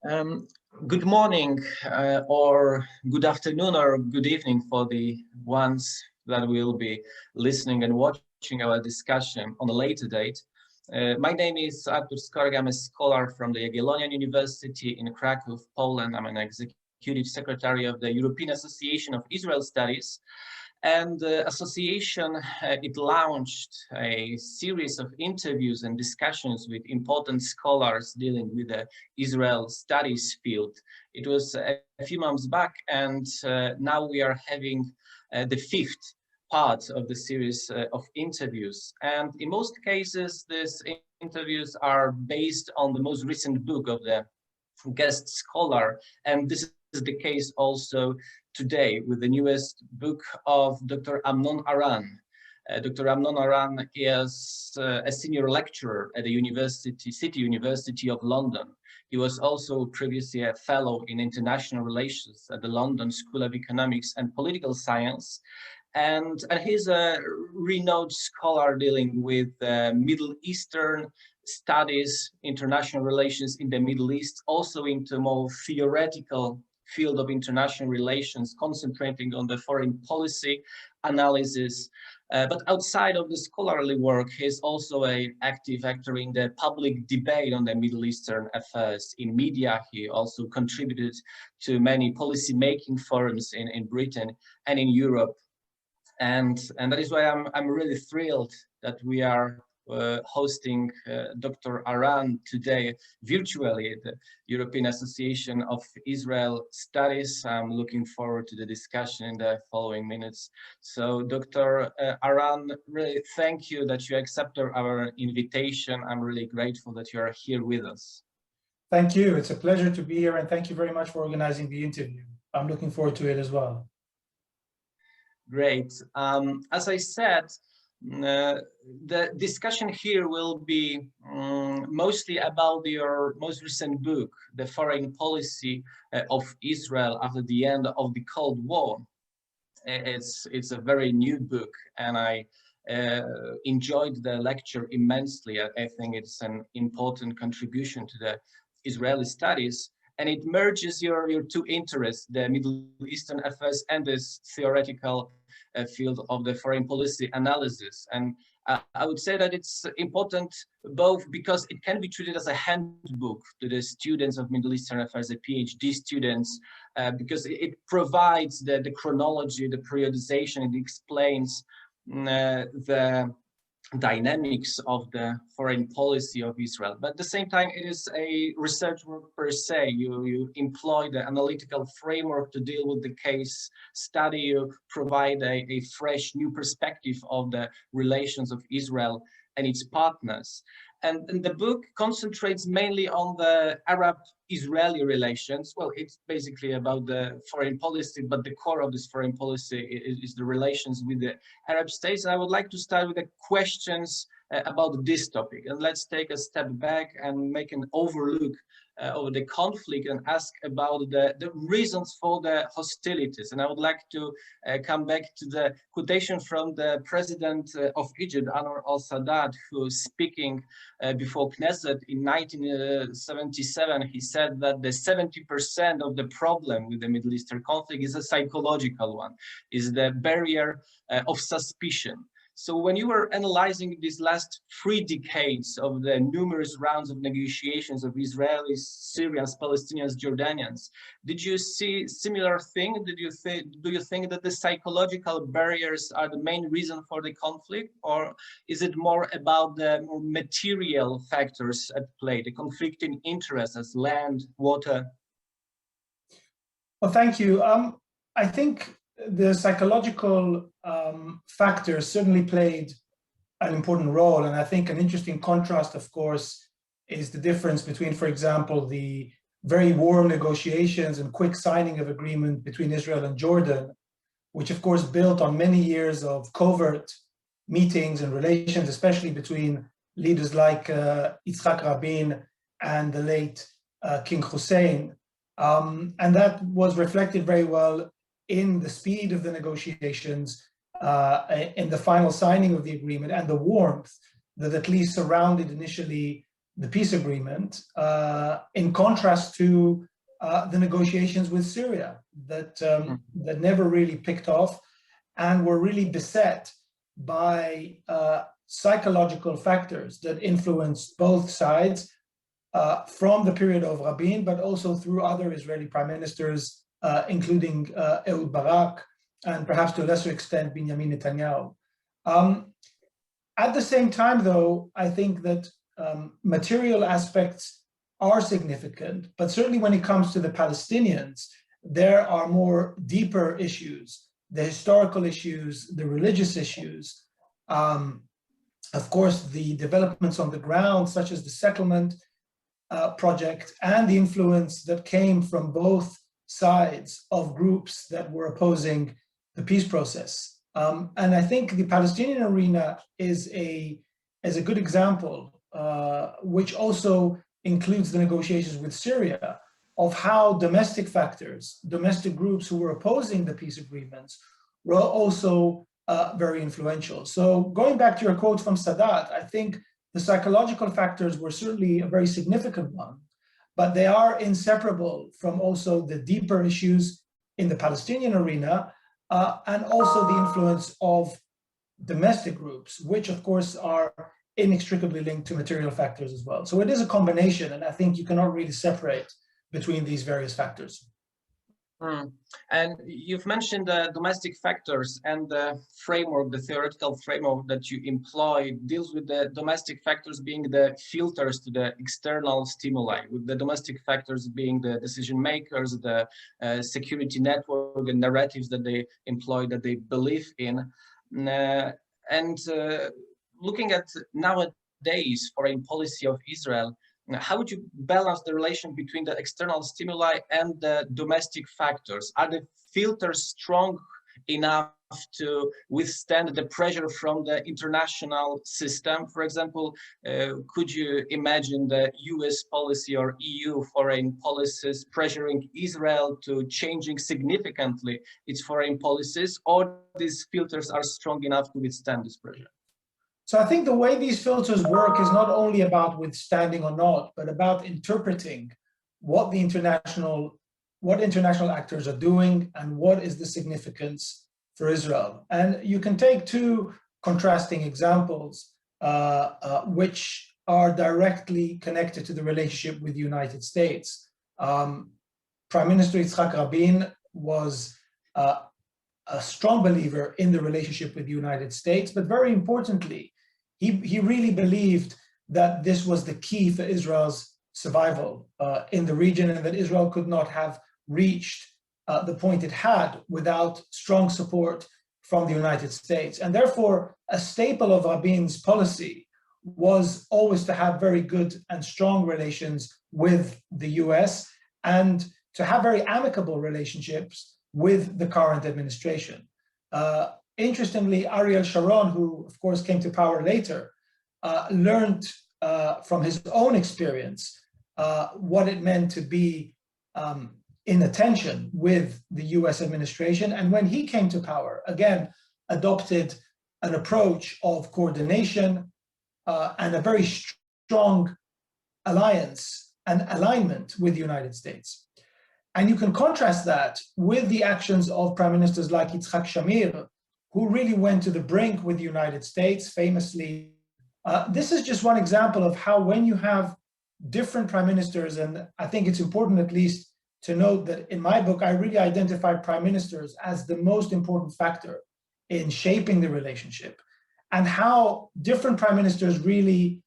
Um, Good morning, or good afternoon, or good evening for the ones that will be listening and watching our discussion on a later date. My name is Artur Skorek. I'm a scholar from the Jagiellonian University in Krakow, Poland. I'm an executive secretary of the European Association of Israel Studies. And the association, it launched a series of interviews and discussions with important scholars dealing with the Israel studies field. It was a few months back, and now we are having the fifth part of the series of interviews. And in most cases, these interviews are based on the most recent book of the guest scholar. And this is the case also today with the newest book of Dr. Amnon Aran. Dr. Amnon Aran is a senior lecturer at the City University of London. He was also previously a fellow in international relations at the London School of Economics and Political Science. And he's a renowned scholar dealing with Middle Eastern studies, international relations in the Middle East, also into more theoretical field of international relations, concentrating on the foreign policy analysis. But outside of the scholarly work, he's also an active actor in the public debate on the Middle Eastern affairs in media. He also contributed to many policy-making forums in Britain and in Europe. And that is why I'm really thrilled that we are hosting Dr. Aran today virtually at the European Association of Israel Studies. I'm looking forward to the discussion in the following minutes. So Dr. Aran, really thank you that you accepted our invitation. I'm really grateful that you are here with us. Thank you. It's a pleasure to be here, and thank you very much for organizing the interview. I'm looking forward to it as well. Great. As I said, the discussion here will be mostly about your most recent book, The Foreign Policy of Israel After the End of the Cold War. It's a very new book, and I enjoyed the lecture immensely. I think it's an important contribution to the Israeli studies, and it merges your two interests, the Middle Eastern affairs and this theoretical field of the foreign policy analysis. And I would say that it's important both because it can be treated as a handbook to the students of Middle Eastern affairs, the PhD students, because it provides the chronology, the periodization, it explains the dynamics of the foreign policy of Israel. But at the same time, it is a research work per se. You employ the analytical framework to deal with the case study. You provide a fresh new perspective of the relations of Israel and its partners. And the book concentrates mainly on the Arab-Israeli relations. Well, it's basically about the foreign policy, but the core of this foreign policy is the relations with the Arab states. And I would like to start with the questions about this topic. And let's take a step back and make an overlook over the conflict and ask about the reasons for the hostilities. And I would like to come back to the quotation from the president of Egypt, Anwar al-Sadat, who speaking before Knesset in 1977, he said that the 70% of the problem with the Middle Eastern conflict is a psychological one, is the barrier of suspicion. So when you were analyzing these last 3 decades of the numerous rounds of negotiations of Israelis, Syrians, Palestinians, Jordanians, did you see similar thing? Do you think that the psychological barriers are the main reason for the conflict, or is it more about the more material factors at play, the conflicting interests as land, water? Well, thank you. I think the psychological factors certainly played an important role. And I think an interesting contrast, of course, is the difference between, for example, the very warm negotiations and quick signing of agreement between Israel and Jordan, which of course built on many years of covert meetings and relations, especially between leaders like Yitzhak Rabin and the late King Hussein. And that was reflected very well in the speed of the negotiations, in the final signing of the agreement, and the warmth that at least surrounded initially the peace agreement, in contrast to the negotiations with Syria that never really picked off and were really beset by psychological factors that influenced both sides from the period of Rabin, but also through other Israeli prime ministers, including Ehud Barak, and perhaps to a lesser extent, Benjamin Netanyahu. At the same time, though, I think that material aspects are significant, but certainly when it comes to the Palestinians, there are more deeper issues, the historical issues, the religious issues, of course, the developments on the ground, such as the settlement project, and the influence that came from both sides of groups that were opposing the peace process. And I think the Palestinian arena is a good example, which also includes the negotiations with Syria, of how domestic factors, domestic groups who were opposing the peace agreements were also very influential. So going back to your quote from Sadat, I think the psychological factors were certainly a very significant one, but they are inseparable from also the deeper issues in the Palestinian arena, and also the influence of domestic groups, which of course are inextricably linked to material factors as well. So it is a combination, and I think you cannot really separate between these various factors. And you've mentioned the domestic factors, and the framework, the theoretical framework that you employ deals with the domestic factors being the filters to the external stimuli, with the domestic factors being the decision makers, the security network and narratives that they employ, that they believe in. Looking at nowadays foreign policy of Israel, how would you balance the relation between the external stimuli and the domestic factors? Are the filters strong enough to withstand the pressure from the international system? For example, could you imagine the US policy or EU foreign policies pressuring Israel to changing significantly its foreign policies, or these filters are strong enough to withstand this pressure? So I think the way these filters work is not only about withstanding or not, but about interpreting what the international actors are doing and what is the significance for Israel. And you can take two contrasting examples, which are directly connected to the relationship with the United States. Prime Minister Yitzhak Rabin was a strong believer in the relationship with the United States, but very importantly, he really believed that this was the key for Israel's survival in the region, and that Israel could not have reached the point it had without strong support from the United States. And therefore, a staple of Rabin's policy was always to have very good and strong relations with the US, and to have very amicable relationships with the current administration. Interestingly, Ariel Sharon, who of course came to power later, learned from his own experience what it meant to be in a tension with the US administration. And when he came to power, again, adopted an approach of coordination and a very strong alliance and alignment with the United States. And you can contrast that with the actions of prime ministers like Yitzhak Shamir, who really went to the brink with the United States, famously. This is just one example of how, when you have different prime ministers, and I think it's important at least to note that in my book, I really identify prime ministers as the most important factor in shaping the relationship, and how different prime ministers really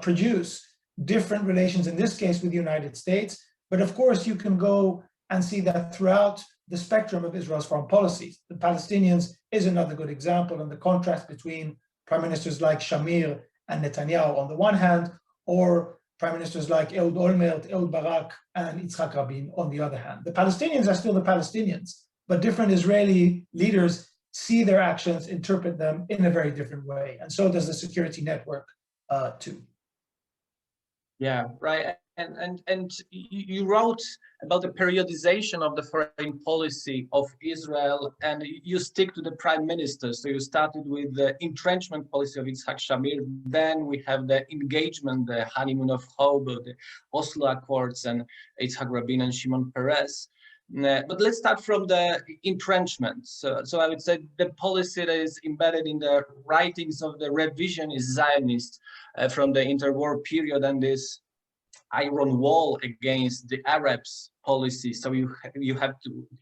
produce different relations, in this case with the United States. But of course, you can go and see that throughout the spectrum of Israel's foreign policies. The Palestinians is another good example, and the contrast between prime ministers like Shamir and Netanyahu on the one hand, or prime ministers like Ehud Olmert, Ehud Barak, and Yitzhak Rabin on the other hand. The Palestinians are still the Palestinians, but different Israeli leaders see their actions, interpret them in a very different way. And so does the security network too. Yeah, right. And you wrote about the periodization of the foreign policy of Israel, and you stick to the prime minister. So you started with the entrenchment policy of Yitzhak Shamir. Then we have the engagement, the honeymoon of hope, the Oslo Accords, and Yitzhak Rabin and Shimon Peres. But let's start from the entrenchment. So I would say the policy that is embedded in the writings of the revisionist Zionists from the interwar period, and this iron wall against the Arabs policy. So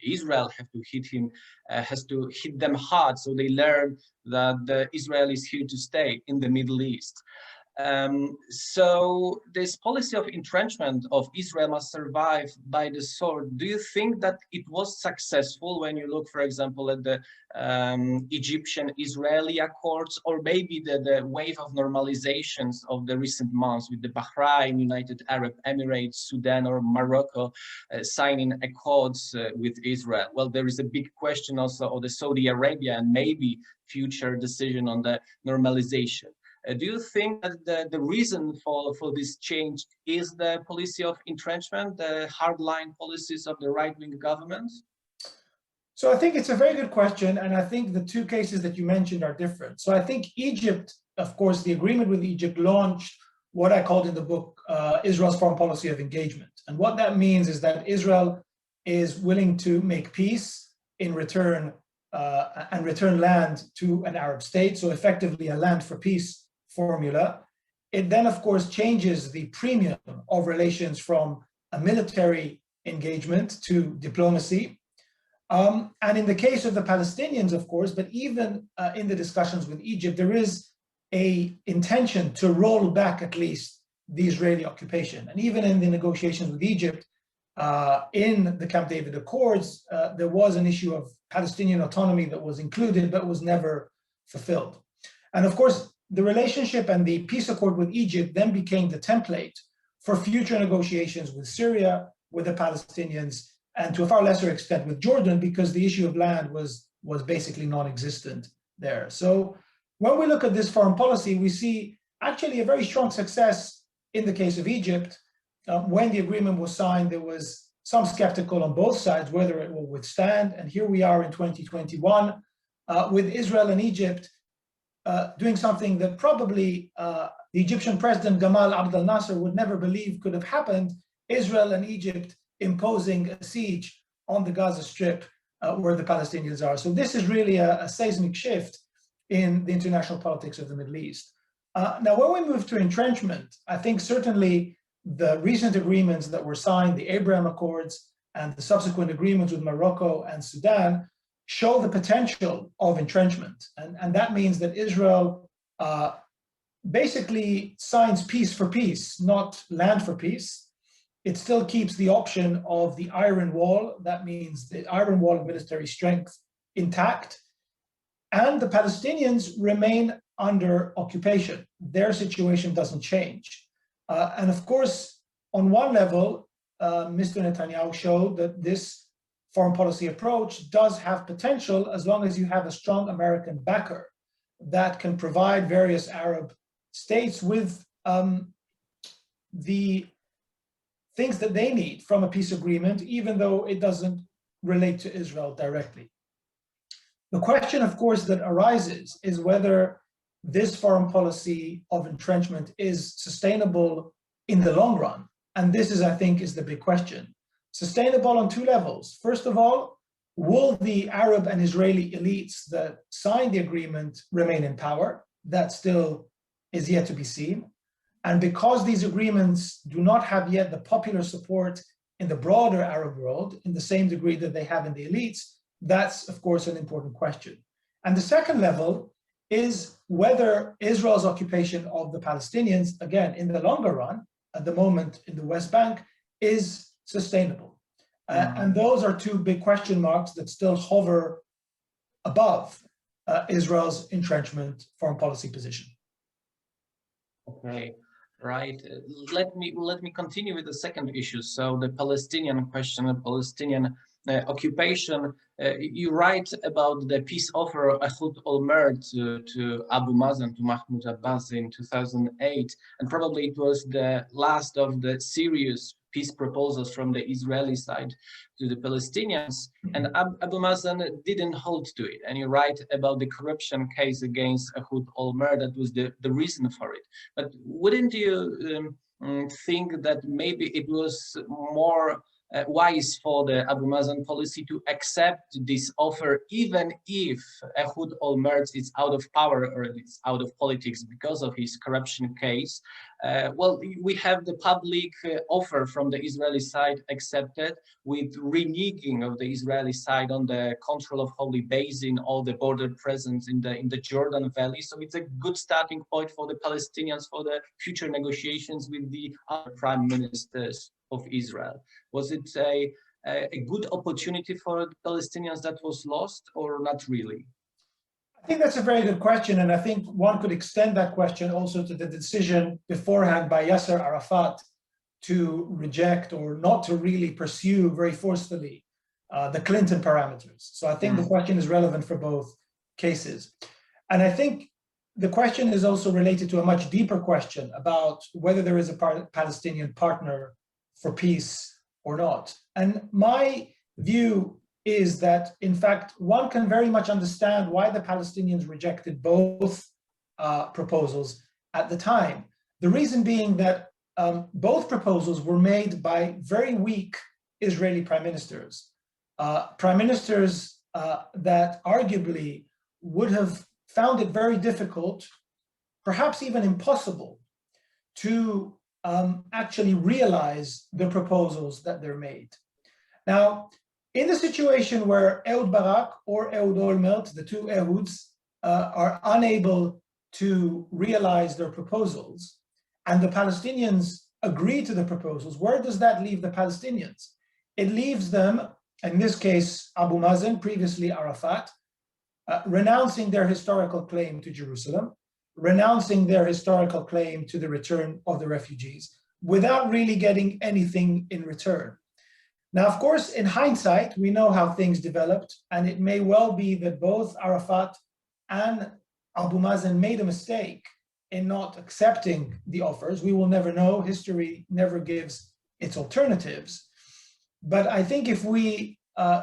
Israel has to hit them hard, so they learn that Israel is here to stay in the Middle East. So this policy of entrenchment of Israel must survive by the sword. Do you think that it was successful when you look, for example, at the Egyptian-Israeli accords, or maybe the wave of normalizations of the recent months with the Bahrain, United Arab Emirates, Sudan, or Morocco signing accords with Israel? Well, there is a big question also of the Saudi Arabia and maybe future decision on the normalization. Do you think that the reason for this change is the policy of entrenchment, the hardline policies of the right-wing governments? So I think it's a very good question, and I think the two cases that you mentioned are different. So I think Egypt, of course, the agreement with Egypt launched what I called in the book Israel's foreign policy of engagement. And what that means is that Israel is willing to make peace in return and return land to an Arab state, so effectively a land for peace formula. It then, of course, changes the premium of relations from a military engagement to diplomacy. And in the case of the Palestinians, of course, but even in the discussions with Egypt, there is an intention to roll back at least the Israeli occupation. And even in the negotiations with Egypt, in the Camp David Accords, there was an issue of Palestinian autonomy that was included, but was never fulfilled. And of course, the relationship and the peace accord with Egypt then became the template for future negotiations with Syria, with the Palestinians, and to a far lesser extent with Jordan, because the issue of land was basically non-existent there. So when we look at this foreign policy, we see actually a very strong success in the case of Egypt. When the agreement was signed, there was some skeptical on both sides whether it will withstand. And here we are in 2021 with Israel and Egypt doing something that probably the Egyptian president Gamal Abdel Nasser would never believe could have happened: Israel and Egypt imposing a siege on the Gaza Strip where the Palestinians are. So this is really a seismic shift in the international politics of the Middle East. Now, when we move to entrenchment, I think certainly the recent agreements that were signed, the Abraham Accords and the subsequent agreements with Morocco and Sudan, show the potential of entrenchment. And that means that Israel basically signs peace for peace, not land for peace. It still keeps the option of the iron wall, that means the iron wall of military strength, intact. And the Palestinians remain under occupation. Their situation doesn't change. And of course, on one level, Mr. Netanyahu showed that this foreign policy approach does have potential as long as you have a strong American backer that can provide various Arab states with the things that they need from a peace agreement, even though it doesn't relate to Israel directly. The question, of course, that arises is whether this foreign policy of entrenchment is sustainable in the long run. And this is, I think, is the big question. Sustainable on two levels. First of all, will the Arab and Israeli elites that signed the agreement remain in power? That still is yet to be seen. And because these agreements do not have yet the popular support in the broader Arab world in the same degree that they have in the elites, that's, of course, an important question. And the second level is whether Israel's occupation of the Palestinians, again, in the longer run, at the moment in the West Bank, is sustainable. And those are two big question marks that still hover above Israel's entrenchment foreign policy position. Okay, right. Let me continue with the second issue. So the Palestinian question, the Palestinian occupation. You write about the peace offer of Ehud Olmert to Abu Mazen, to Mahmoud Abbas in 2008, and probably it was the last of the serious peace proposals from the Israeli side to the Palestinians, and Abu Mazen didn't hold to it. And you write about the corruption case against Ehud Olmert, that was the reason for it. But wouldn't you think that maybe it was more wise for the Abu Mazen policy to accept this offer, even if Ehud Olmert is out of power or is out of politics because of his corruption case? Well, we have the public offer from the Israeli side accepted, with reneging of the Israeli side on the control of Holy Basin, all the border presence in the Jordan Valley. So it's a good starting point for the Palestinians for the future negotiations with the other prime ministers of Israel. Was it a good opportunity for the Palestinians that was lost, or not really? I think that's a very good question, and I think one could extend that question also to the decision beforehand by Yasser Arafat to reject or not to really pursue very forcefully the Clinton parameters. So I think the question is relevant for both cases. And I think the question is also related to a much deeper question about whether there is a Palestinian partner for peace or not. And my view is that, in fact, one can very much understand why the Palestinians rejected both proposals at the time. The reason being that both proposals were made by very weak Israeli prime ministers that arguably would have found it very difficult, perhaps even impossible, to actually realize the proposals that they're made. Now, in the situation where Ehud Barak or Ehud Olmert, the two Ehuds, are unable to realize their proposals, and the Palestinians agree to the proposals, where does that leave the Palestinians? It leaves them, in this case, Abu Mazen, previously Arafat, renouncing their historical claim to Jerusalem, renouncing their historical claim to the return of the refugees, without really getting anything in return. Now, of course, in hindsight, we know how things developed, and it may well be that both Arafat and Abu Mazen made a mistake in not accepting the offers. We will never know. History never gives its alternatives. But I think if we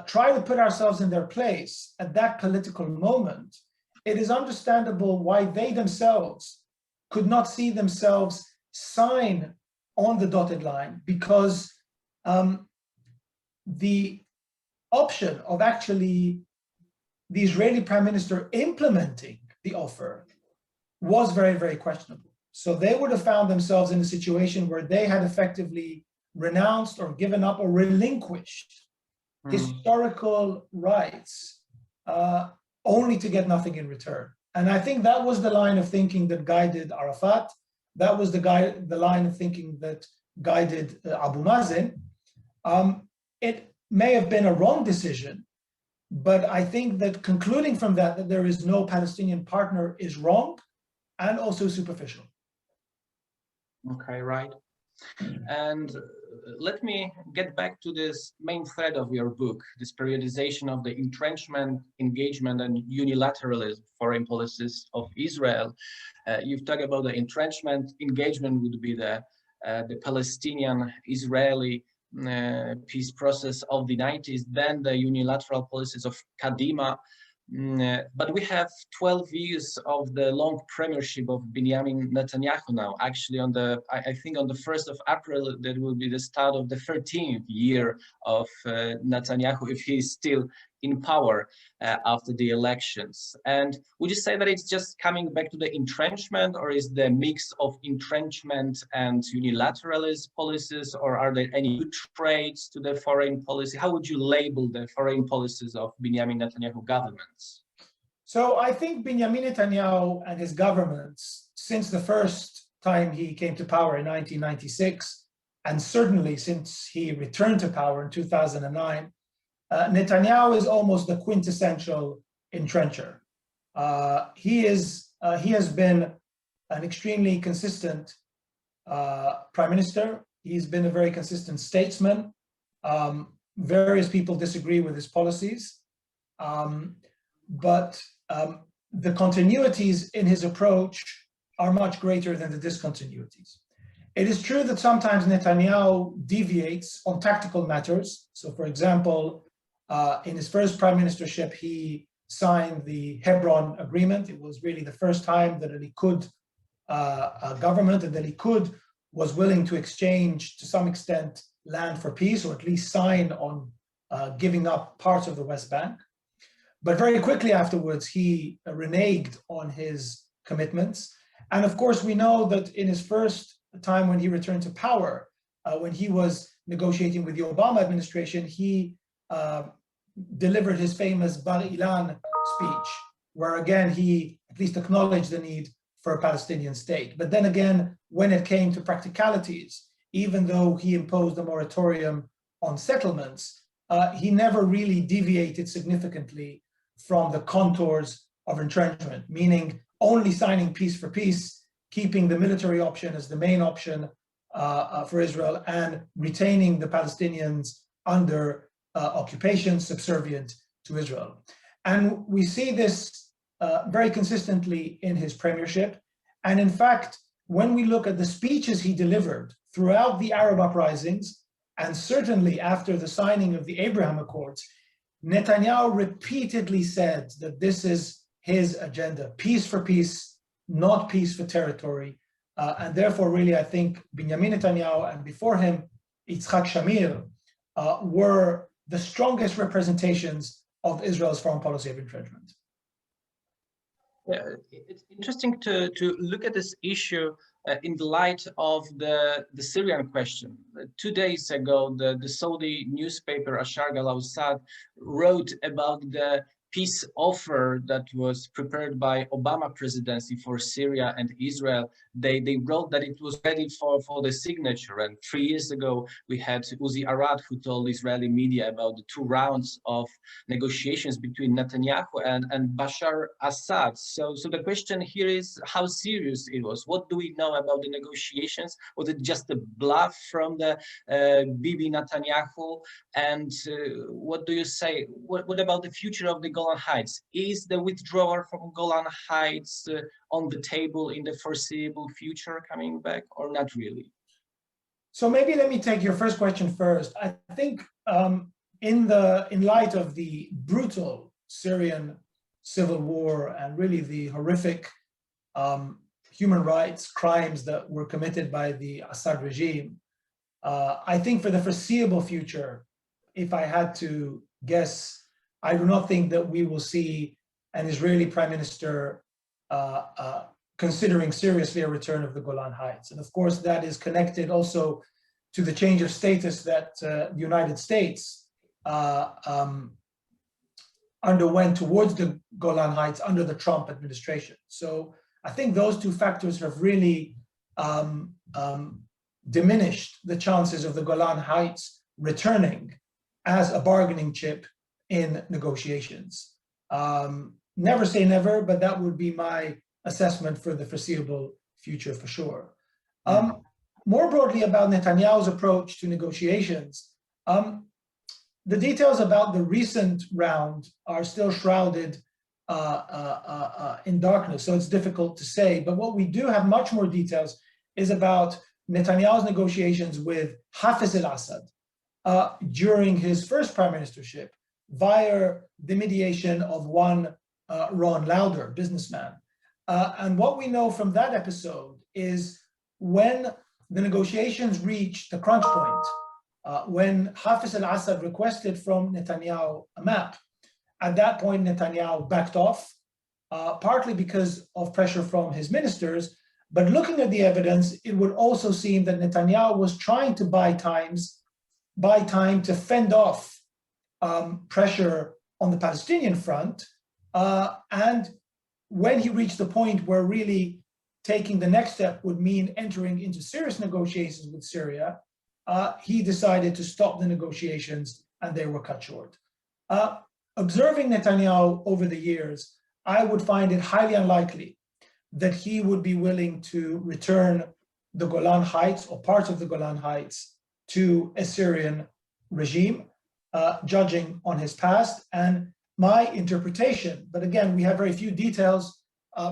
try to put ourselves in their place at that political moment, it is understandable why they themselves could not see themselves sign on the dotted line, because the option of actually the Israeli prime minister implementing the offer was very, very questionable. So they would have found themselves in a situation where they had effectively renounced or given up or relinquished historical rights only to get nothing in return. And I think that was the line of thinking that guided Arafat. That was the line of thinking that guided Abu Mazen. It may have been a wrong decision, but I think that concluding from that there is no Palestinian partner is wrong and also superficial. Okay, right. And let me get back to this main thread of your book, this periodization of the entrenchment, engagement, and unilateralism foreign policies of Israel. You've talked about the entrenchment. Engagement would be the Palestinian-Israeli peace process of the 90s, then the unilateral policies of Kadima. But we have 12 years of the long premiership of Benjamin Netanyahu now. Actually, I think on the 1st of April, that will be the start of the 13th year of Netanyahu, if he is still in power after the elections. And would you say that it's just coming back to the entrenchment, or is the mix of entrenchment and unilateralist policies, or are there any good traits to the foreign policy? How would you label the foreign policies of Benjamin Netanyahu governments? So I think Benjamin Netanyahu and his governments, since the first time he came to power in 1996, and certainly since he returned to power in 2009, Netanyahu is almost the quintessential entrencher. He has been an extremely consistent prime minister. He's been a very consistent statesman. Various people disagree with his policies, but the continuities in his approach are much greater than the discontinuities. It is true that sometimes Netanyahu deviates on tactical matters. So, for example, in his first prime ministership, he signed the Hebron Agreement. It was really the first time that a Likud government and the Likud was willing to exchange, to some extent, land for peace, or at least sign on giving up parts of the West Bank. But very quickly afterwards, he reneged on his commitments. And of course, we know that in his first time when he returned to power, when he was negotiating with the Obama administration, he delivered his famous Bar Ilan speech, where again, he at least acknowledged the need for a Palestinian state. But then again, when it came to practicalities, even though he imposed a moratorium on settlements, he never really deviated significantly from the contours of entrenchment, meaning only signing peace for peace, keeping the military option as the main option for Israel, and retaining the Palestinians under occupation, subservient to Israel. And we see this very consistently in his premiership. And in fact, when we look at the speeches he delivered throughout the Arab uprisings, and certainly after the signing of the Abraham Accords, Netanyahu repeatedly said that this is his agenda, peace for peace, not peace for territory. And therefore, really, I think Benjamin Netanyahu and before him, Yitzhak Shamir, were the strongest representations of Israel's foreign policy of entrenchment. Yeah, it's interesting to look at this issue in the light of the Syrian question. 2 days ago, the Saudi newspaper Asharq al-Awsat wrote about the peace offer that was prepared by Obama presidency for Syria and Israel. They wrote that it was ready for the signature. And 3 years ago, we had Uzi Arad, who told Israeli media about the 2 rounds of negotiations between Netanyahu and Bashar Assad. So the question here is how serious it was. What do we know about the negotiations? Was it just a bluff from the Bibi Netanyahu? And what do you say? What about the future of the Golan Heights? Is the withdrawal from Golan Heights on the table in the foreseeable future coming back, or not really? So maybe let me take your first question first. I think in light of the brutal Syrian civil war and really the horrific human rights crimes that were committed by the Assad regime, I think for the foreseeable future, if I had to guess, I do not think that we will see an Israeli prime minister considering seriously a return of the Golan Heights. And of course, that is connected also to the change of status that the United States underwent towards the Golan Heights under the Trump administration. So I think those 2 factors have really diminished the chances of the Golan Heights returning as a bargaining chip in negotiations. Never say never, but that would be my assessment for the foreseeable future for sure. More broadly about Netanyahu's approach to negotiations, the details about the recent round are still shrouded in darkness, so it's difficult to say. But what we do have much more details is about Netanyahu's negotiations with Hafez al-Assad during his first prime ministership via the mediation of one Ron Lauder, businessman. And what we know from that episode is when the negotiations reached the crunch point, when Hafez al-Assad requested from Netanyahu a map, at that point Netanyahu backed off, partly because of pressure from his ministers, but looking at the evidence, it would also seem that Netanyahu was trying to buy time to fend off pressure on the Palestinian front. And when he reached the point where really taking the next step would mean entering into serious negotiations with Syria, he decided to stop the negotiations and they were cut short. Observing Netanyahu over the years, I would find it highly unlikely that he would be willing to return the Golan Heights or parts of the Golan Heights to a Syrian regime, judging on his past. And my interpretation, but again, we have very few details,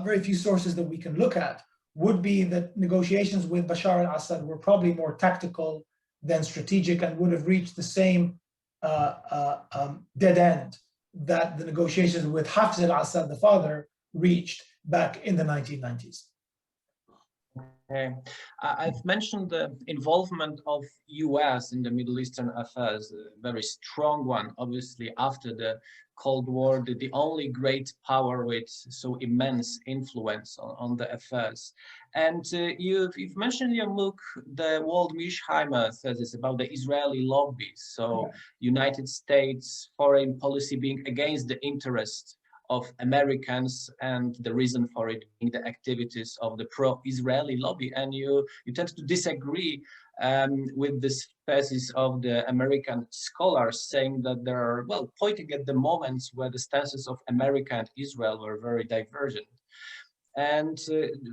very few sources that we can look at, would be that negotiations with Bashar al-Assad were probably more tactical than strategic and would have reached the same dead end that the negotiations with Hafez al-Assad, the father, reached back in the 1990s. Okay. I've mentioned the involvement of US in the Middle Eastern affairs, a very strong one, obviously, after the Cold War, the only great power with so immense influence on the affairs. And you've mentioned in your book the Walt Mishheimer thesis about the Israeli lobby. So United States foreign policy being against the interest of Americans, and the reason for it being the activities of the pro-Israeli lobby. And you tend to disagree with this thesis of the American scholars, saying that there are, well, pointing at the moments where the stances of America and Israel were very divergent. And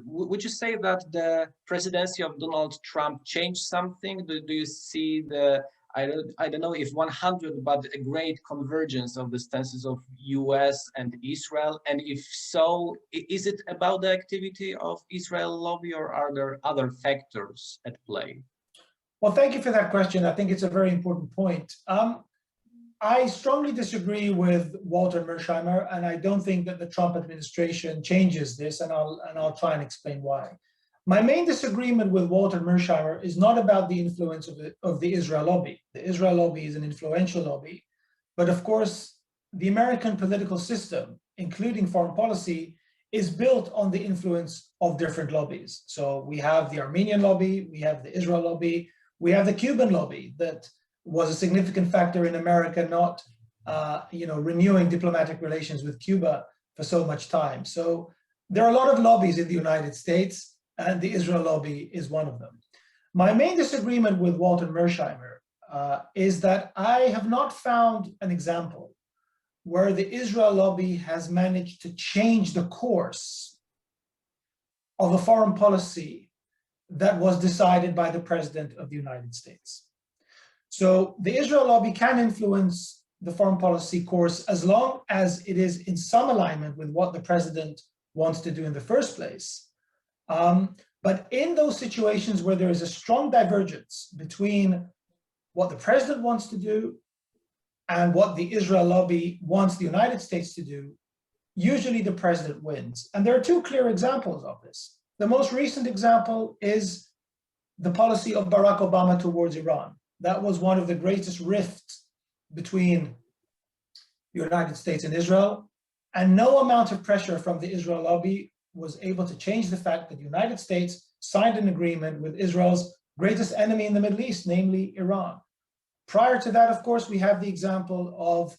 would you say that the presidency of Donald Trump changed something? Do you see the, I don't know if 100, but a great convergence of the stances of US and Israel? And if so, is it about the activity of Israel lobby, or are there other factors at play? Well, thank you for that question. I think it's a very important point. I strongly disagree with Walter Mersheimer, and I don't think that the Trump administration changes this, and I'll try and explain why. My main disagreement with Walter Mersheimer is not about the influence of the Israel lobby. The Israel lobby is an influential lobby, but of course, the American political system, including foreign policy, is built on the influence of different lobbies. So we have the Armenian lobby, we have the Israel lobby, we have the Cuban lobby that was a significant factor in America not renewing diplomatic relations with Cuba for so much time. So there are a lot of lobbies in the United States, and the Israel lobby is one of them. My main disagreement with Walter Mersheimer is that I have not found an example where the Israel lobby has managed to change the course of a foreign policy that was decided by the President of the United States. So the Israel lobby can influence the foreign policy course as long as it is in some alignment with what the President wants to do in the first place. But in those situations where there is a strong divergence between what the President wants to do and what the Israel lobby wants the United States to do, usually the President wins. And there are two clear examples of this. The most recent example is the policy of Barack Obama towards Iran. That was one of the greatest rifts between the United States and Israel, and no amount of pressure from the Israel lobby was able to change the fact that the United States signed an agreement with Israel's greatest enemy in the Middle East, namely Iran. Prior to that, of course, we have the example of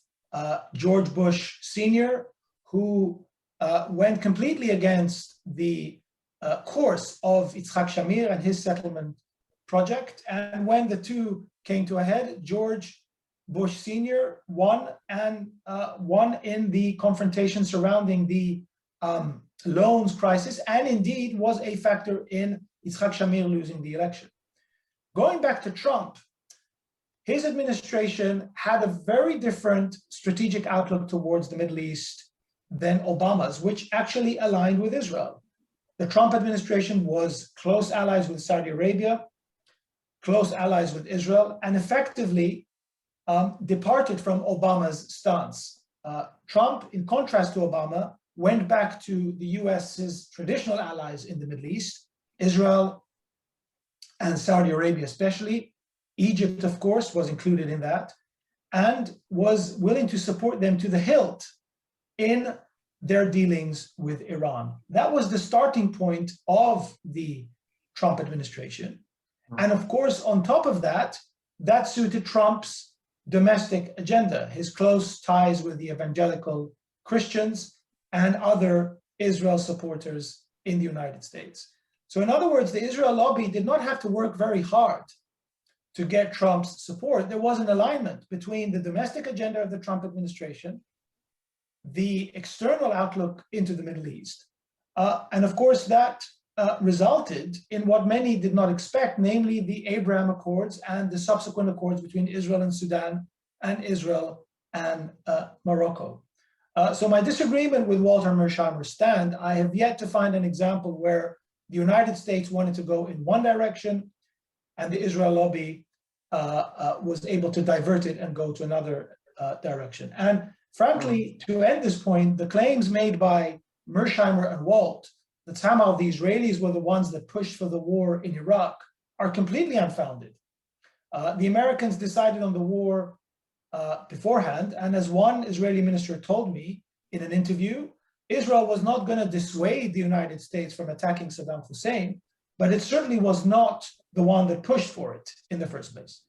George Bush Sr., who went completely against the course of Yitzhak Shamir and his settlement project. And when the two came to a head, George Bush Sr. won, and won in the confrontation surrounding the loans crisis, and indeed was a factor in Yitzhak Shamir losing the election. Going back to Trump, his administration had a very different strategic outlook towards the Middle East than Obama's, which actually aligned with Israel. The Trump administration was close allies with Saudi Arabia, close allies with Israel, and effectively departed from Obama's stance. Trump, in contrast to Obama, went back to the US's traditional allies in the Middle East, Israel and Saudi Arabia especially. Egypt, of course, was included in that, and was willing to support them to the hilt in their dealings with Iran. That was the starting point of the Trump administration. And of course, on top of that, that suited Trump's domestic agenda, his close ties with the evangelical Christians and other Israel supporters in the United States. So in other words, the Israel lobby did not have to work very hard to get Trump's support. There was an alignment between the domestic agenda of the Trump administration, the external outlook into the Middle East, and of course that resulted in what many did not expect, namely the Abraham Accords and the subsequent accords between Israel and Sudan and Israel and Morocco. So my disagreement with Walter Mersheimer's stand, I have yet to find an example where the United States wanted to go in one direction and the Israel lobby was able to divert it and go to another direction. And frankly, to end this point, the claims made by Mersheimer and Walt that somehow the Israelis were the ones that pushed for the war in Iraq are completely unfounded. The Americans decided on the war beforehand, and as one Israeli minister told me in an interview, Israel was not going to dissuade the United States from attacking Saddam Hussein, but it certainly was not the one that pushed for it in the first place.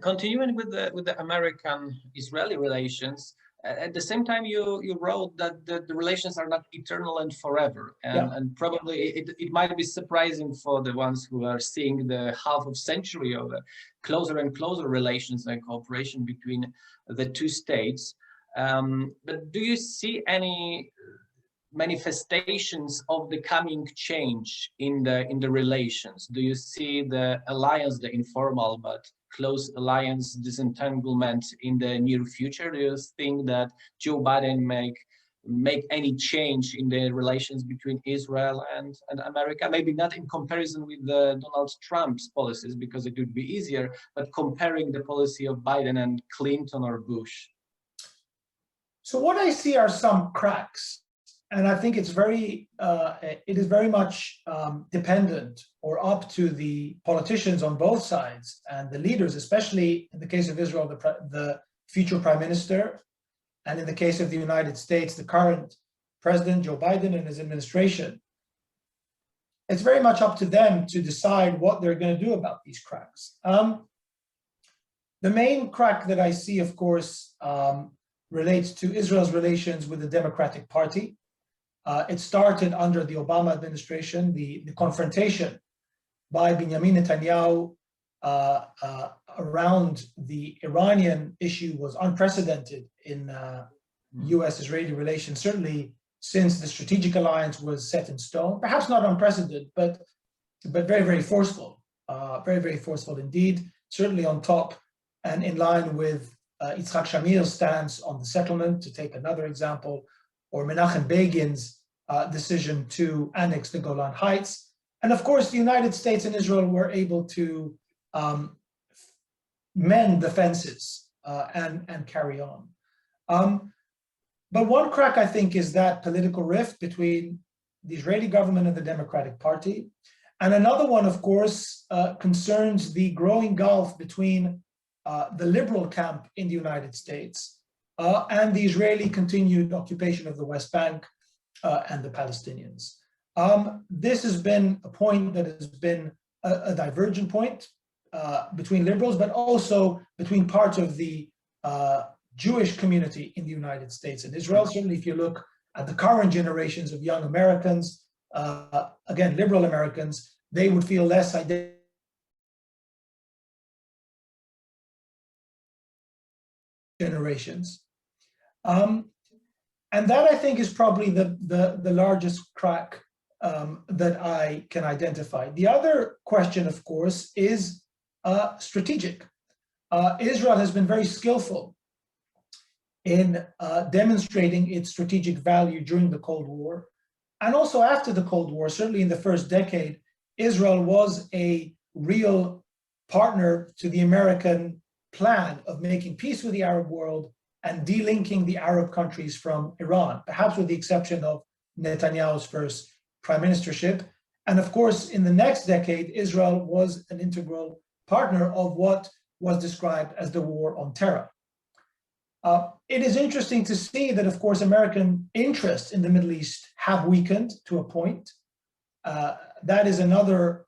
Continuing with the American-Israeli relations, at the same time you wrote that the relations are not eternal and forever, and probably it might be surprising for the ones who are seeing the half of century of closer and closer relations and cooperation between the two states. But do you see any manifestations of the coming change in the relations? Do you see the alliance, the informal but close alliance disentanglement in the near future? Do you think that Joe Biden make any change in the relations between Israel and America? Maybe not in comparison with Donald Trump's policies, because it would be easier, but comparing the policy of Biden and Clinton or Bush. So what I see are some cracks. And I think it is very much dependent or up to the politicians on both sides and the leaders, especially in the case of Israel, the future prime minister, and in the case of the United States, the current president, Joe Biden, and his administration. It's very much up to them to decide what they're going to do about these cracks. The main crack that I see, of course, relates to Israel's relations with the Democratic Party. It started under the Obama administration. The confrontation by Benjamin Netanyahu around the Iranian issue was unprecedented in US-Israeli relations, certainly since the strategic alliance was set in stone. Perhaps not unprecedented, but very, very forceful, very forceful indeed, certainly on top and in line with Yitzhak Shamir's stance on the settlement, to take another example, or Menachem Begin's decision to annex the Golan Heights. And of course, the United States and Israel were able to mend the fences and carry on. But one crack, I think, is that political rift between the Israeli government and the Democratic Party. And another one, of course, concerns the growing gulf between the liberal camp in the United States and the Israeli continued occupation of the West Bank and the Palestinians. This has been a point that has been a divergent point between liberals, but also between parts of the Jewish community in the United States and Israel. Certainly, if you look at the current generations of young Americans, again, liberal Americans, they would feel less identified generations. And that, I think, is probably the largest crack that I can identify. The other question, of course, is strategic. Israel has been very skillful in demonstrating its strategic value during the Cold War. And also after the Cold War, certainly in the first decade, Israel was a real partner to the American plan of making peace with the Arab world and delinking the Arab countries from Iran, perhaps with the exception of Netanyahu's first prime ministership. And of course, in the next decade, Israel was an integral partner of what was described as the war on terror. It is interesting to see that, of course, American interests in the Middle East have weakened to a point. That is another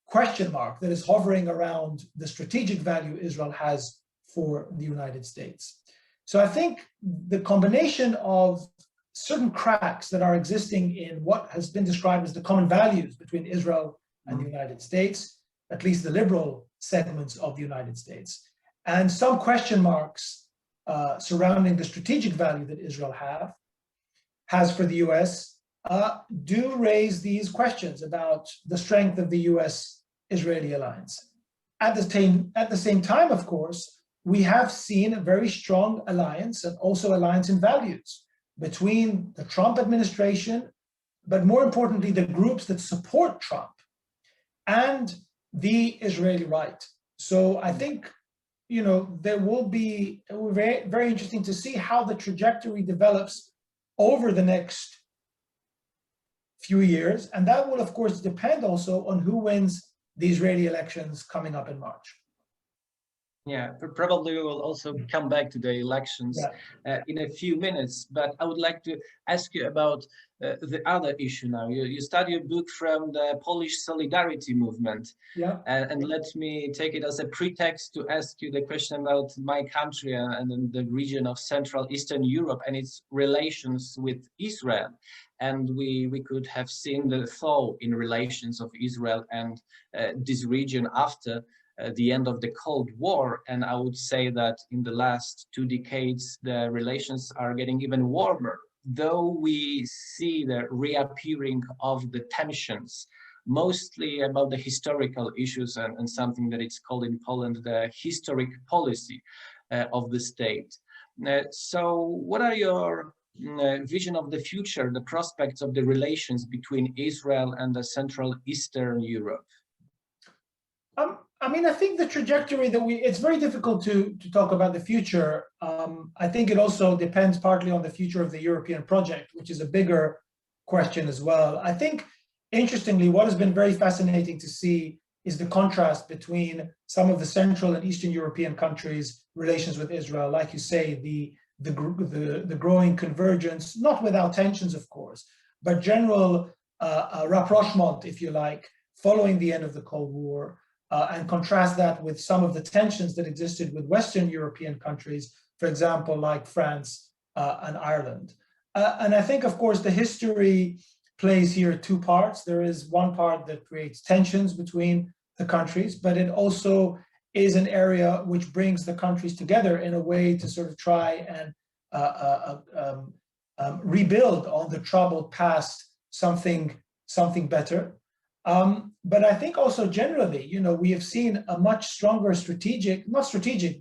question mark that is hovering around the strategic value Israel has for the United States. So I think the combination of certain cracks that are existing in what has been described as the common values between Israel and the United States, at least the liberal segments of the United States, and some question marks surrounding the strategic value that Israel has for the US, do raise these questions about the strength of the US-Israeli alliance. At the same time, of course, we have seen a very strong alliance and also alliance in values between the Trump administration, but more importantly, the groups that support Trump and the Israeli right. So I think, there will be very, very interesting to see how the trajectory develops over the next few years. And that will, of course, depend also on who wins the Israeli elections coming up in March. Yeah, probably we will also come back to the elections in a few minutes, but I would like to ask you about the other issue now. You study a book from the Polish Solidarity movement, and let me take it as a pretext to ask you the question about my country and the region of Central Eastern Europe and its relations with Israel. And we could have seen the thaw in relations of Israel and this region after the end of the Cold War, and I would say that in the last 2 decades the relations are getting even warmer, though we see the reappearing of the tensions, mostly about the historical issues and something that it's called in Poland the historic policy of the state. So what are your vision of the future, the prospects of the relations between Israel and the Central Eastern Europe? I think the trajectory it's very difficult to talk about the future. I think it also depends partly on the future of the European project, which is a bigger question as well. I think, interestingly, what has been very fascinating to see is the contrast between some of the Central and Eastern European countries' relations with Israel. Like you say, the growing convergence, not without tensions, of course, but general rapprochement, if you like, following the end of the Cold War. And contrast that with some of the tensions that existed with Western European countries, for example, like France and Ireland. And I think, of course, the history plays here 2 parts. There is one part that creates tensions between the countries, but it also is an area which brings the countries together in a way to sort of try and rebuild on the troubled past something better. But I think also generally, we have seen a much stronger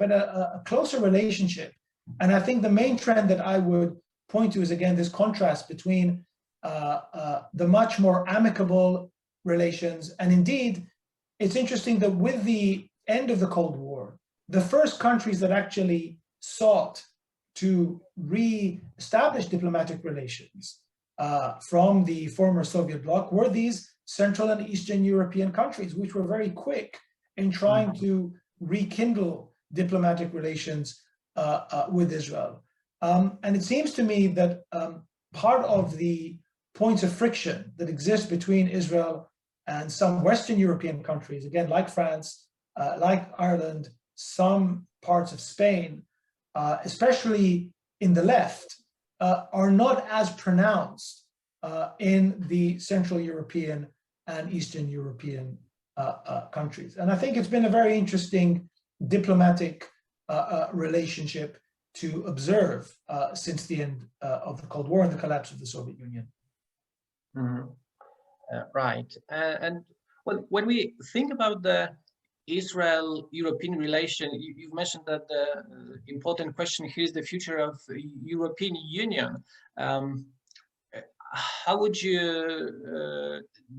but a closer relationship. And I think the main trend that I would point to is, again, this contrast between the much more amicable relations. And indeed, it's interesting that with the end of the Cold War, the first countries that actually sought to re-establish diplomatic relations from the former Soviet bloc were these Central and Eastern European countries, which were very quick in trying to rekindle diplomatic relations with Israel. And it seems to me that part of the points of friction that exist between Israel and some Western European countries, again, like France, like Ireland, some parts of Spain, especially in the left, are not as pronounced in the Central European and Eastern European countries. And I think it's been a very interesting diplomatic relationship to observe since the end of the Cold War and the collapse of the Soviet Union. Right. And when we think about the Israel-European relation, you've mentioned that the important question here is the future of the European Union. How would you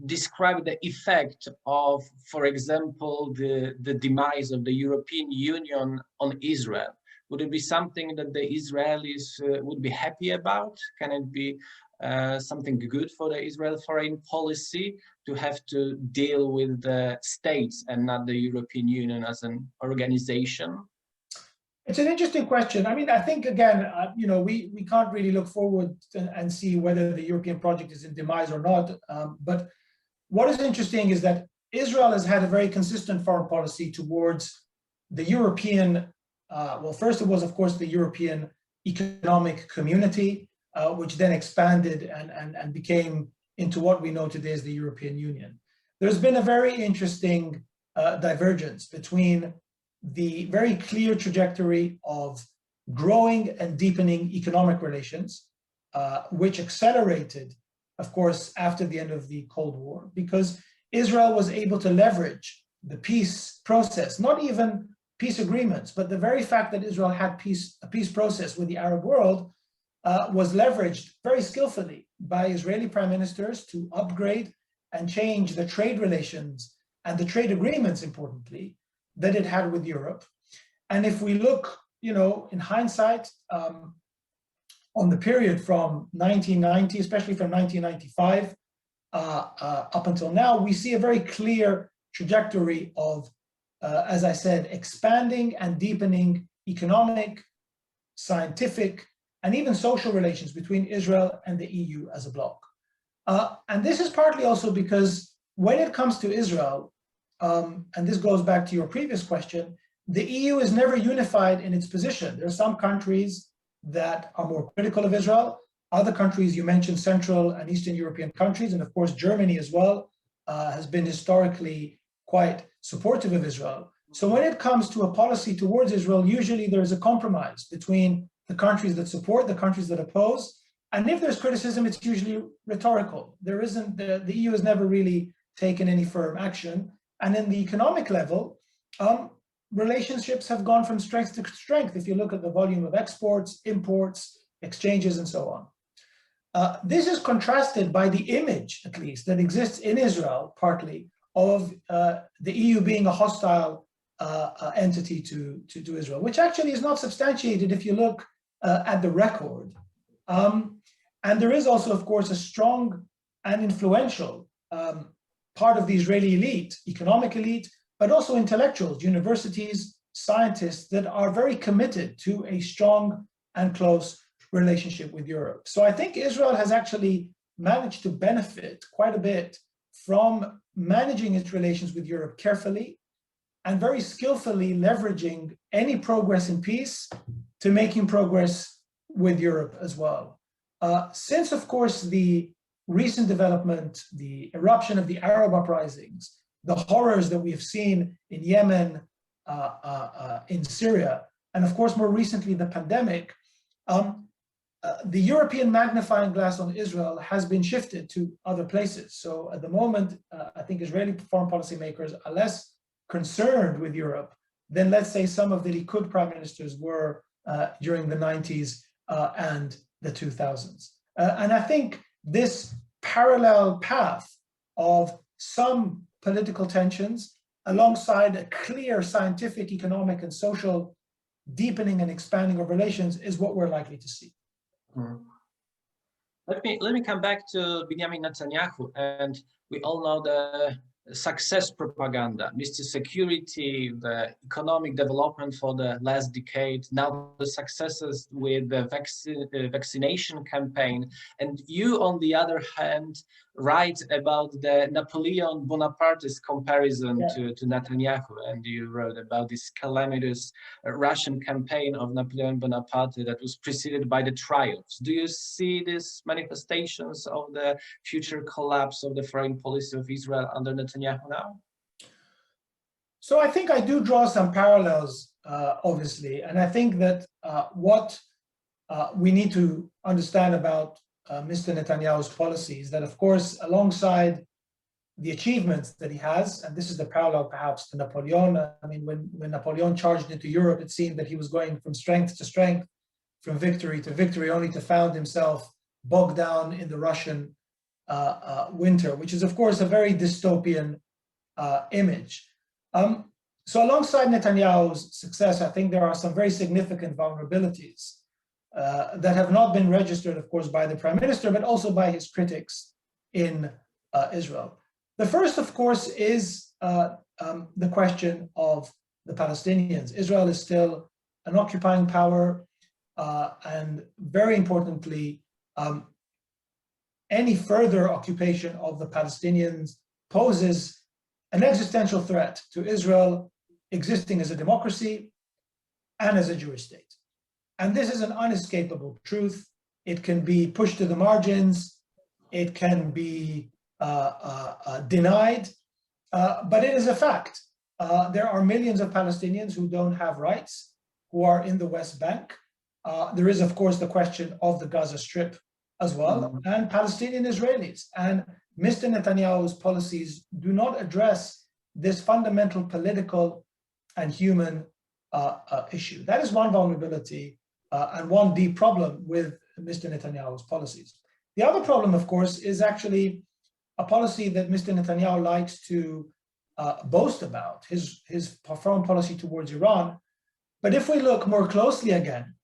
describe the effect of, for example, the demise of the European Union on Israel? Would it be something that the Israelis would be happy about? Can it be something good for the Israel foreign policy to have to deal with the states and not the European Union as an organization? It's an interesting question. I mean, I think, again, we can't really look forward and see whether the European project is in demise or not. But what is interesting is that Israel has had a very consistent foreign policy towards the European, well, first it was, of course, the European Economic Community, which then expanded and became into what we know today as the European Union. There's been a very interesting divergence between the very clear trajectory of growing and deepening economic relations, which accelerated, of course, after the end of the Cold War, because Israel was able to leverage the peace process, not even peace agreements, but the very fact that Israel had a peace process with the Arab world was leveraged very skillfully by Israeli prime ministers to upgrade and change the trade relations and the trade agreements, importantly, that it had with Europe. And if we look, in hindsight, on the period from 1990, especially from 1995 up until now, we see a very clear trajectory of, as I said, expanding and deepening economic, scientific, and even social relations between Israel and the EU as a bloc. And this is partly also because when it comes to Israel, and this goes back to your previous question, the EU is never unified in its position. There are some countries that are more critical of Israel. Other countries, you mentioned Central and Eastern European countries, and of course Germany as well, has been historically quite supportive of Israel. So when it comes to a policy towards Israel, usually there is a compromise between the countries that support, the countries that oppose. And if there's criticism, it's usually rhetorical. There isn't, the EU has never really taken any firm action. And in the economic level, relationships have gone from strength to strength. If you look at the volume of exports, imports, exchanges, and so on. This is contrasted by the image, at least, that exists in Israel, partly, of the EU being a hostile entity to Israel, which actually is not substantiated if you look at the record. And there is also, of course, a strong and influential part of the Israeli elite, economic elite, but also intellectuals, universities, scientists that are very committed to a strong and close relationship with Europe. So I think Israel has actually managed to benefit quite a bit from managing its relations with Europe carefully and very skillfully leveraging any progress in peace to making progress with Europe as well. Since, of course, the recent development, the eruption of the Arab uprisings, the horrors that we have seen in Yemen, in Syria, and of course, more recently, the pandemic, the European magnifying glass on Israel has been shifted to other places. So at the moment, I think Israeli foreign policy makers are less concerned with Europe than, let's say, some of the Likud prime ministers were during the 90s and the 2000s. And I think this parallel path of some political tensions alongside a clear scientific, economic, and social deepening and expanding of relations is what we're likely to see. Let me come back to Benjamin Netanyahu, and we all know the success propaganda, Mr. Security, the economic development for the last decade, now the successes with the vaccination campaign. And you, on the other hand, write about the Napoleon Bonapartist comparison to Netanyahu, and you wrote about this calamitous Russian campaign of Napoleon Bonaparte that was preceded by the triumphs. Do you see these manifestations of the future collapse of the foreign policy of Israel under Netanyahu now? So I think I do draw some parallels, obviously, and I think that what we need to understand about Mr. Netanyahu's policies, that of course, alongside the achievements that he has, and this is the parallel perhaps to Napoleon. I mean, when Napoleon charged into Europe, it seemed that he was going from strength to strength, from victory to victory, only to find himself bogged down in the Russian winter, which is of course a very dystopian image. So alongside Netanyahu's success, I think there are some very significant vulnerabilities that have not been registered, of course, by the prime minister, but also by his critics in Israel. The first, of course, is the question of the Palestinians. Israel is still an occupying power, and very importantly, any further occupation of the Palestinians poses an existential threat to Israel existing as a democracy and as a Jewish state. And this is an unescapable truth. It can be pushed to the margins, it can be denied, but it is a fact. There are millions of Palestinians who don't have rights, who are in the West Bank. There is, of course, the question of the Gaza Strip as well, and Palestinian Israelis. And Mr. Netanyahu's policies do not address this fundamental political and human issue. That is one vulnerability and one deep problem with Mr. Netanyahu's policies. The other problem, of course, is actually a policy that Mr. Netanyahu likes to boast about, his foreign policy towards Iran. But if we look more closely again,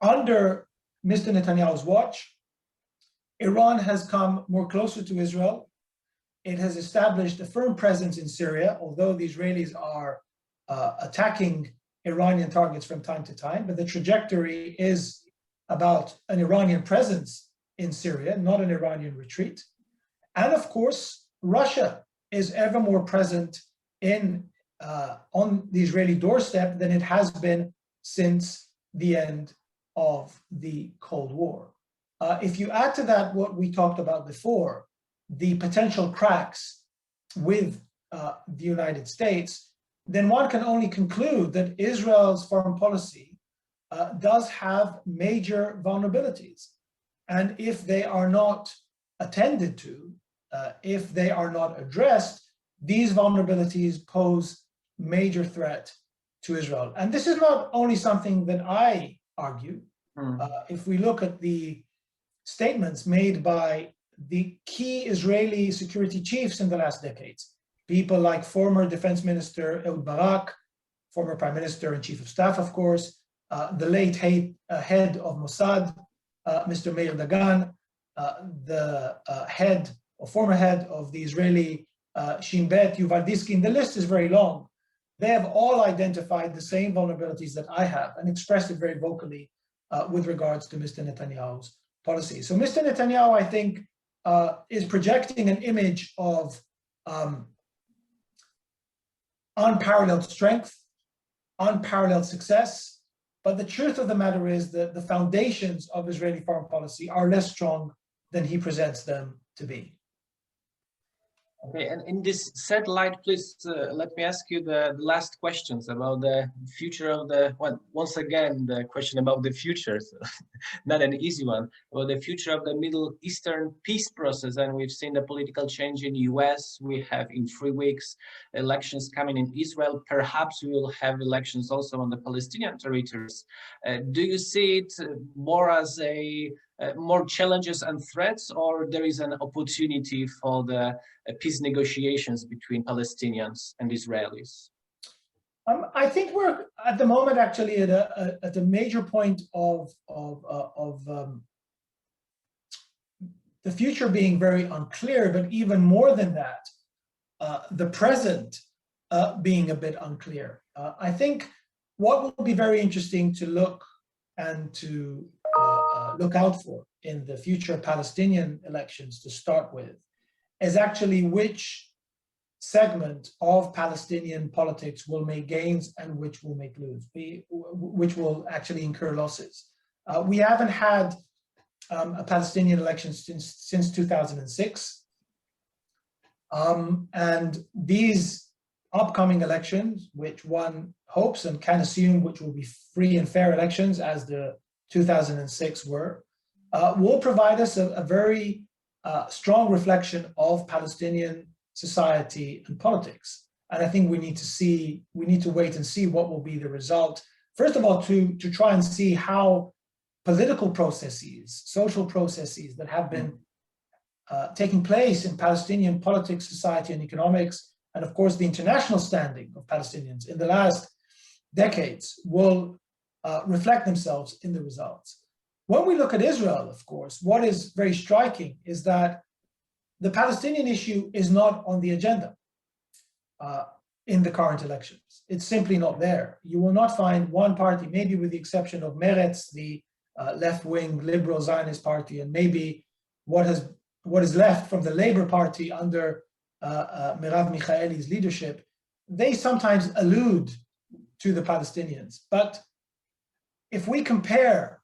under Mr. Netanyahu's watch, Iran has come more closer to Israel. It has established a firm presence in Syria, although the Israelis are attacking Iranian targets from time to time, but the trajectory is about an Iranian presence in Syria, not an Iranian retreat. And of course, Russia is ever more present on the Israeli doorstep than it has been since the end of the Cold War. If you add to that what we talked about before, the potential cracks with the United States, then one can only conclude that Israel's foreign policy does have major vulnerabilities. And if they are not attended to, if they are not addressed, these vulnerabilities pose major threat to Israel. And this is not only something that I argue. If we look at the statements made by the key Israeli security chiefs in the last decades, people like former Defense Minister Ehud Barak, former Prime Minister and Chief of Staff, of course, the late head of Mossad, Mr. Meir Dagan, the head or former head of the Israeli Shin Bet, Yuval Diskin. The list is very long. They have all identified the same vulnerabilities that I have and expressed it very vocally with regards to Mr. Netanyahu's policy. So Mr. Netanyahu, I think, is projecting an image of unparalleled strength, unparalleled success. But the truth of the matter is that the foundations of Israeli foreign policy are less strong than he presents them to be. Okay, and in this said light, please let me ask you the last questions about the future of the, well, once again, the question about the future, so not an easy one, about the future of the Middle Eastern peace process. And we've seen the political change in the US. We have in 3 weeks elections coming in Israel. Perhaps we will have elections also on the Palestinian territories. Do you see it more as more challenges and threats, or there is an opportunity for the peace negotiations between Palestinians and Israelis? I think we're at the moment actually at a major point of the future being very unclear, but even more than that, the present being a bit unclear. I think what will be very interesting to look and to look out for in the future Palestinian elections to start with is actually which segment of Palestinian politics will make gains and which will make which will actually incur losses. We haven't had a Palestinian election since 2006. And these upcoming elections, which one hopes and can assume which will be free and fair elections as the 2006 were, will provide us a very strong reflection of Palestinian society and politics. And I think we need to wait and see what will be the result. First of all, to try and see how political processes, social processes that have been taking place in Palestinian politics, society, and economics, and of course the international standing of Palestinians in the last decades will reflect themselves in the results. When we look at Israel, of course, what is very striking is that the Palestinian issue is not on the agenda in the current elections. It's simply not there. You will not find one party, maybe with the exception of Meretz, the left-wing liberal Zionist party, and maybe what is left from the Labour Party under Merav Michaeli's leadership. They sometimes allude to the Palestinians. But if we compare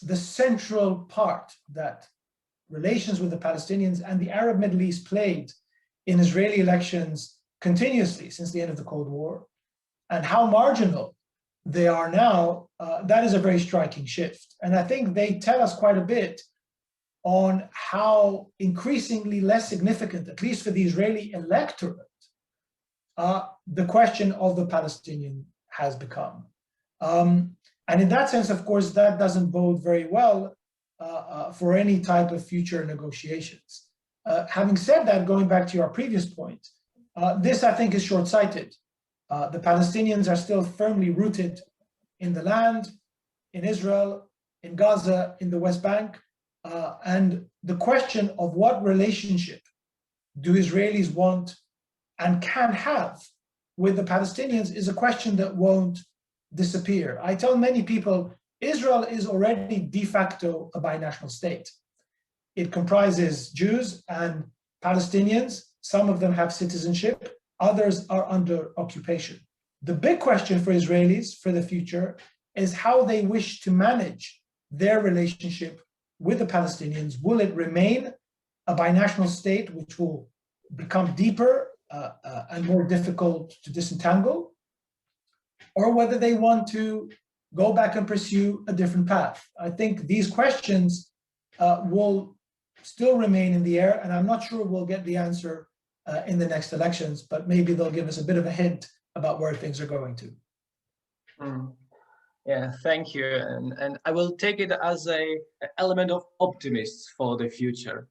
the central part that relations with the Palestinians and the Arab Middle East played in Israeli elections continuously since the end of the Cold War, and how marginal they are now, that is a very striking shift. And I think they tell us quite a bit on how increasingly less significant, at least for the Israeli electorate, the question of the Palestinian has become. And in that sense, of course, that doesn't bode very well for any type of future negotiations. Having said that, going back to your previous point, this, I think, is short-sighted. The Palestinians are still firmly rooted in the land, in Israel, in Gaza, in the West Bank. And the question of what relationship do Israelis want and can have with the Palestinians is a question that won't disappear. I tell many people, Israel is already de facto a binational state. It comprises Jews and Palestinians. Some of them have citizenship, others are under occupation. The big question for Israelis for the future is how they wish to manage their relationship with the Palestinians. Will it remain a binational state which will become deeper and more difficult to disentangle, or whether they want to go back and pursue a different path? I think these questions will still remain in the air, and I'm not sure we'll get the answer in the next elections, but maybe they'll give us a bit of a hint about where things are going to. Yeah, thank you. And I will take it as an element of optimism for the future.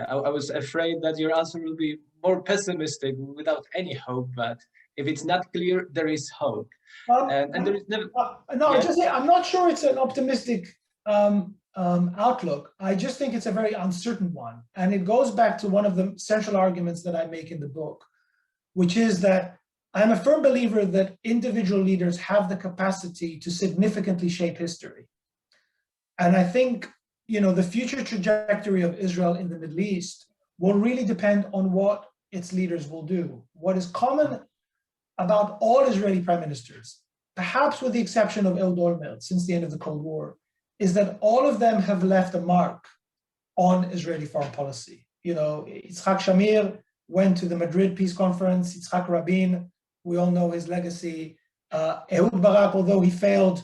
I was afraid that your answer will be more pessimistic without any hope, but if it's not clear, there is hope. And there is never... No, yeah. I'm not sure it's an optimistic outlook. I just think it's a very uncertain one. And it goes back to one of the central arguments that I make in the book, which is that I'm a firm believer that individual leaders have the capacity to significantly shape history. And I think, the future trajectory of Israel in the Middle East will really depend on what its leaders will do. What is common about all Israeli prime ministers, perhaps with the exception of Ehud Olmert since the end of the Cold War, is that all of them have left a mark on Israeli foreign policy. Yitzhak Shamir went to the Madrid Peace Conference. Yitzhak Rabin, we all know his legacy. Ehud Barak, although he failed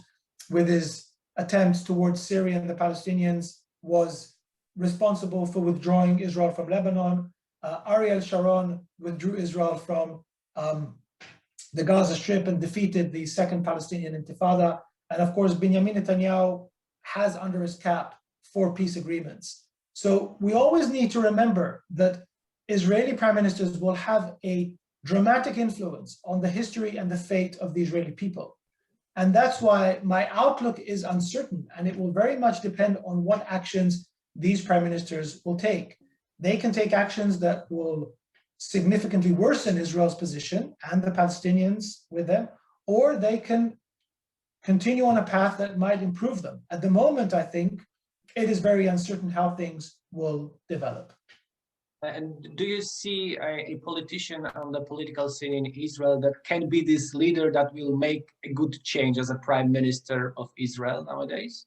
with his attempts towards Syria and the Palestinians, was responsible for withdrawing Israel from Lebanon. Ariel Sharon withdrew Israel from the Gaza Strip and defeated the Second Palestinian Intifada. And of course, Benjamin Netanyahu has under his cap 4 peace agreements. So we always need to remember that Israeli prime ministers will have a dramatic influence on the history and the fate of the Israeli people. And that's why my outlook is uncertain, and it will very much depend on what actions these prime ministers will take. They can take actions that will significantly worsen Israel's position and the Palestinians with them, or they can continue on a path that might improve them. At the moment, I think it is very uncertain how things will develop. And do you see a politician on the political scene in Israel that can be this leader that will make a good change as a prime minister of Israel nowadays?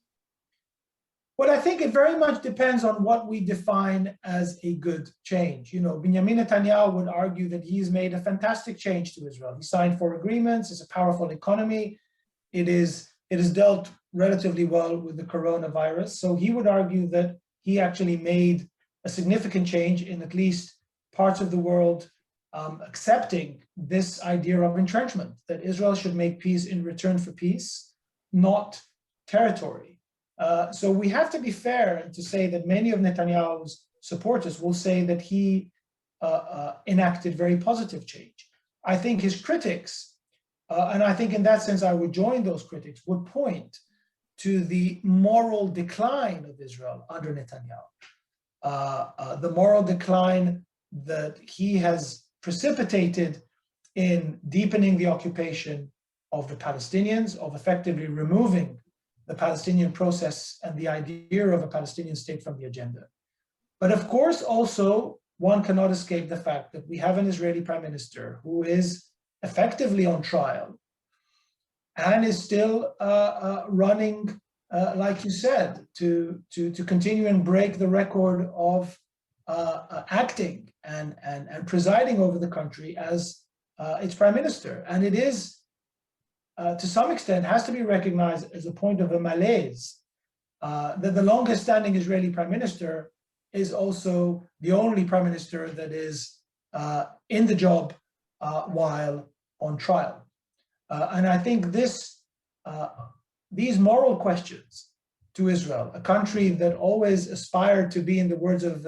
Well, I think it very much depends on what we define as a good change. Benjamin Netanyahu would argue that he's made a fantastic change to Israel. He signed 4 agreements, it's a powerful economy. It is dealt relatively well with the coronavirus. So he would argue that he actually made a significant change in at least parts of the world accepting this idea of entrenchment, that Israel should make peace in return for peace, not territory. So we have to be fair and to say that many of Netanyahu's supporters will say that he enacted very positive change. I think his critics, and I think in that sense I would join those critics, would point to the moral decline of Israel under Netanyahu. The moral decline that he has precipitated in deepening the occupation of the Palestinians, of effectively removing the Palestinian process and the idea of a Palestinian state from the agenda. But of course, also, one cannot escape the fact that we have an Israeli prime minister who is effectively on trial and is still running, like you said, to continue and break the record of acting and presiding over the country as its prime minister. And it is, to some extent, has to be recognized as a point of a malaise that the longest standing Israeli prime minister is also the only prime minister that is in the job while on trial. And I think this these moral questions to Israel, a country that always aspired to be, in the words of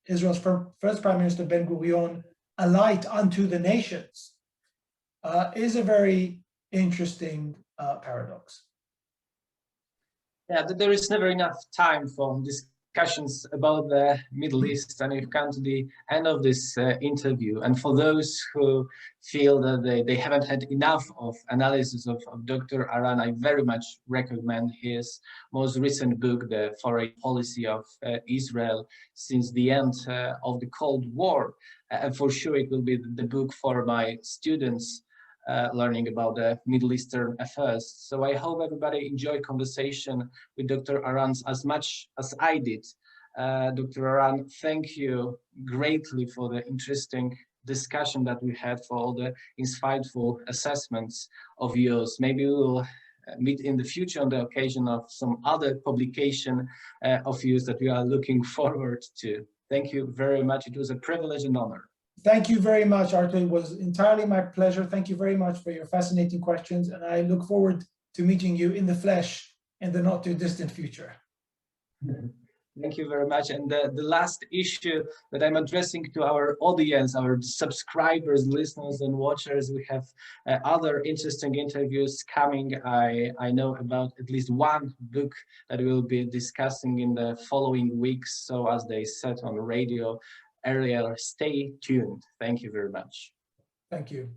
Israel's first Prime Minister Ben-Gurion, a light unto the nations, is a very interesting paradox. Yeah, there is never enough time for discussions about the Middle East, and we've come to the end of this interview. And for those who feel that they haven't had enough of analysis of Dr. Aran, I very much recommend his most recent book, The Foreign Policy of Israel Since the End of the Cold War. And for sure, it will be the book for my students learning about the Middle Eastern affairs. So I hope everybody enjoyed conversation with Dr. Aran as much as I did. Dr. Aran, thank you greatly for the interesting discussion that we had, for all the insightful assessments of yours. Maybe we will meet in the future on the occasion of some other publication of yours that we are looking forward to. Thank you very much. It was a privilege and honor. Thank you very much, Artur. It was entirely my pleasure. Thank you very much for your fascinating questions, and I look forward to meeting you in the flesh in the not too distant future. Thank you very much. And the last issue that I'm addressing to our audience, our subscribers, listeners, and watchers, we have other interesting interviews coming. I know about at least one book that we'll be discussing in the following weeks. So as they said on radio earlier, stay tuned. Thank you very much. Thank you.